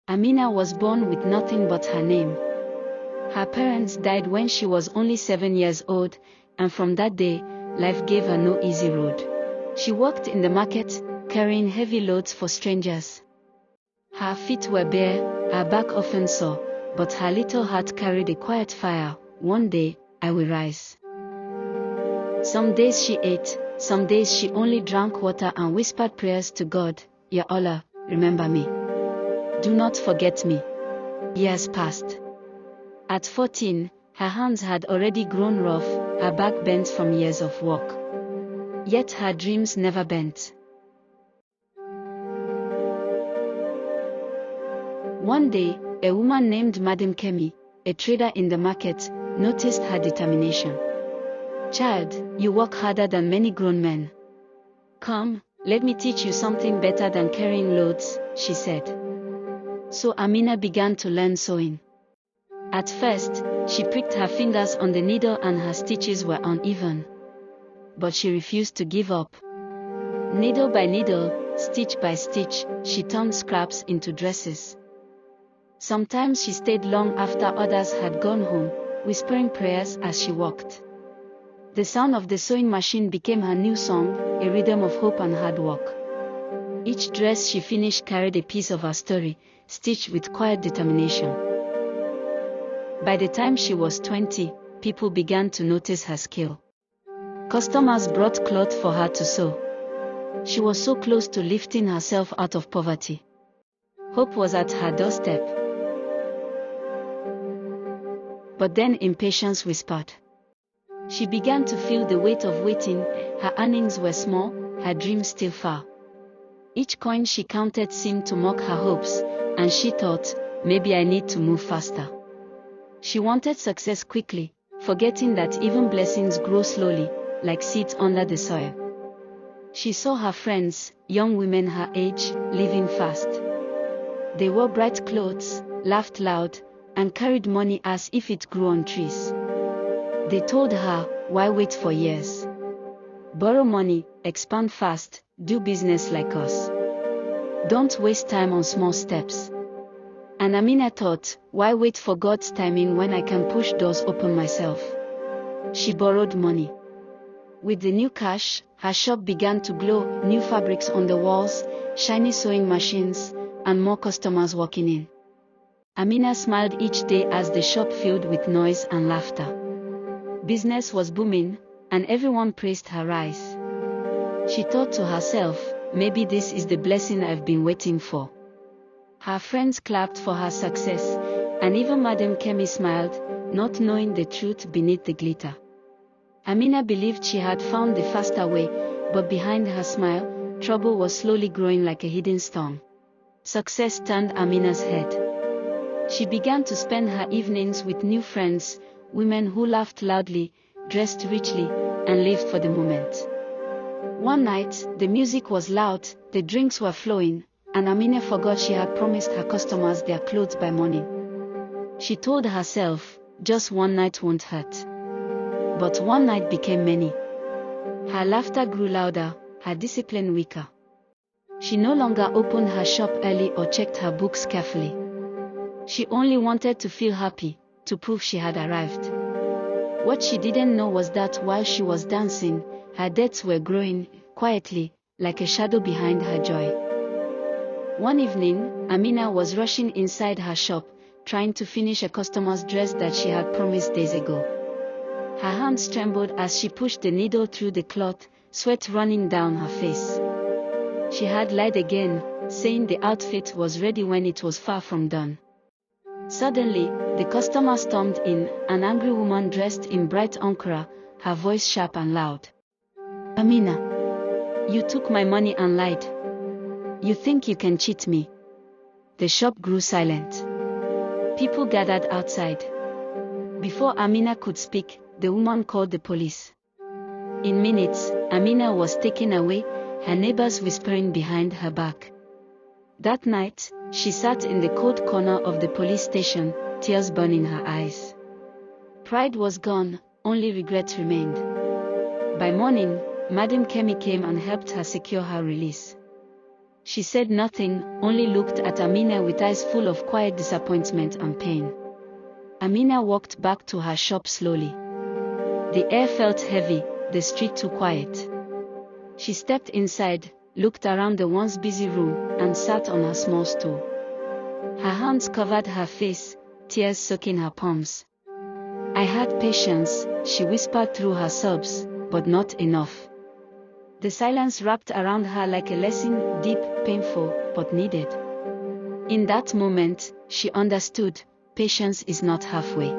Amina was born with nothing but her name. Her parents died when she was only 7 years old, and from that day, life gave her no easy road. She worked in the market, carrying heavy loads for strangers. Her feet were bare, her back often sore, but her little heart carried a quiet fire. One day, I will rise. Some days she ate, some days she only drank water and whispered prayers to God. Ya Allah, remember me. Do not forget me. Years passed. At 14, her hands had already grown rough, her back bent from years of work. Yet her dreams never bent. One day, a woman named Madam Kemi, a trader in the market, noticed her determination. "Child, you work harder than many grown men. Come, let me teach you something better than carrying loads," she said. So Amina began to learn sewing. At first, she pricked her fingers on the needle and her stitches were uneven. But she refused to give up. Needle by needle, stitch by stitch, she turned scraps into dresses. Sometimes she stayed long after others had gone home, whispering prayers as she walked. The sound of the sewing machine became her new song, a rhythm of hope and hard work. Each dress she finished carried a piece of her story, stitched with quiet determination. By the time she was 20, people began to notice her skill. Customers brought cloth for her to sew. She was so close to lifting herself out of poverty. Hope was at her doorstep. But then impatience whispered. She began to feel the weight of waiting. Her earnings were small, her dreams still far. Each coin she counted seemed to mock her hopes, and she thought, maybe I need to move faster. She wanted success quickly, forgetting that even blessings grow slowly, like seeds under the soil. She saw her friends, young women her age, living fast. They wore bright clothes, laughed loud, and carried money as if it grew on trees. They told her, why wait for years? Borrow money, expand fast, do business like us. Don't waste time on small steps. And Amina thought, why wait for God's timing when I can push doors open myself? She borrowed money. With the new cash, her shop began to glow, new fabrics on the walls, shiny sewing machines, and more customers walking in. Amina smiled each day as the shop filled with noise and laughter. Business was booming, and everyone praised her rise. She thought to herself, maybe this is the blessing I've been waiting for. Her friends clapped for her success, and even Madam Kemi smiled, not knowing the truth beneath the glitter. Amina believed she had found the faster way, but behind her smile, trouble was slowly growing like a hidden storm. Success turned Amina's head. She began to spend her evenings with new friends, women who laughed loudly, dressed richly, and lived for the moment. One night, the music was loud, the drinks were flowing, and Amina forgot she had promised her customers their clothes by morning. She told herself, just one night won't hurt. But one night became many. Her laughter grew louder, her discipline weaker. She no longer opened her shop early or checked her books carefully. She only wanted to feel happy, to prove she had arrived. What she didn't know was that while she was dancing, her debts were growing, quietly, like a shadow behind her joy. One evening, Amina was rushing inside her shop, trying to finish a customer's dress that she had promised days ago. Her hands trembled as she pushed the needle through the cloth, sweat running down her face. She had lied again, saying the outfit was ready when it was far from done. Suddenly, the customer stormed in, an angry woman dressed in bright ochre, her voice sharp and loud. "Amina, you took my money and lied. You think you can cheat me?" The shop grew silent. People gathered outside. Before Amina could speak, the woman called the police. In minutes, Amina was taken away, her neighbors whispering behind her back. That night, she sat in the cold corner of the police station, tears burning her eyes. Pride was gone, only regret remained. By morning, Madam Kemi came and helped her secure her release. She said nothing, only looked at Amina with eyes full of quiet disappointment and pain. Amina walked back to her shop slowly. The air felt heavy, the street too quiet. She stepped inside, looked around the once busy room, and sat on her small stool. Her hands covered her face, tears soaking her palms. "I had patience," she whispered through her sobs, "but not enough." The silence wrapped around her like a lesson, deep, painful, but needed. In that moment, she understood, patience is not halfway.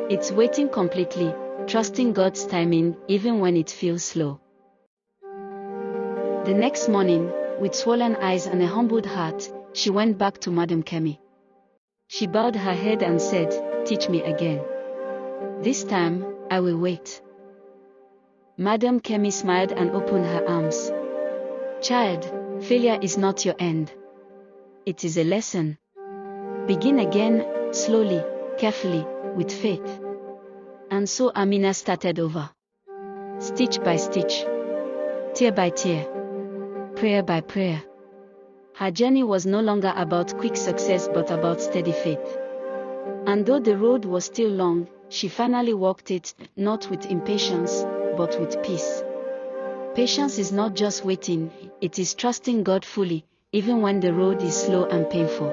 It's waiting completely, trusting God's timing, even when it feels slow. The next morning, with swollen eyes and a humbled heart, she went back to Madam Kemi. She bowed her head and said, "Teach me again. This time, I will wait." Madam Kemi smiled and opened her arms. "Child, failure is not your end. It is a lesson. Begin again, slowly, carefully, with faith." And so Amina started over. Stitch by stitch. Tear by tear. Prayer by prayer. Her journey was no longer about quick success but about steady faith. And though the road was still long, she finally walked it, not with impatience, but with peace. Patience is not just waiting, it is trusting God fully, even when the road is slow and painful.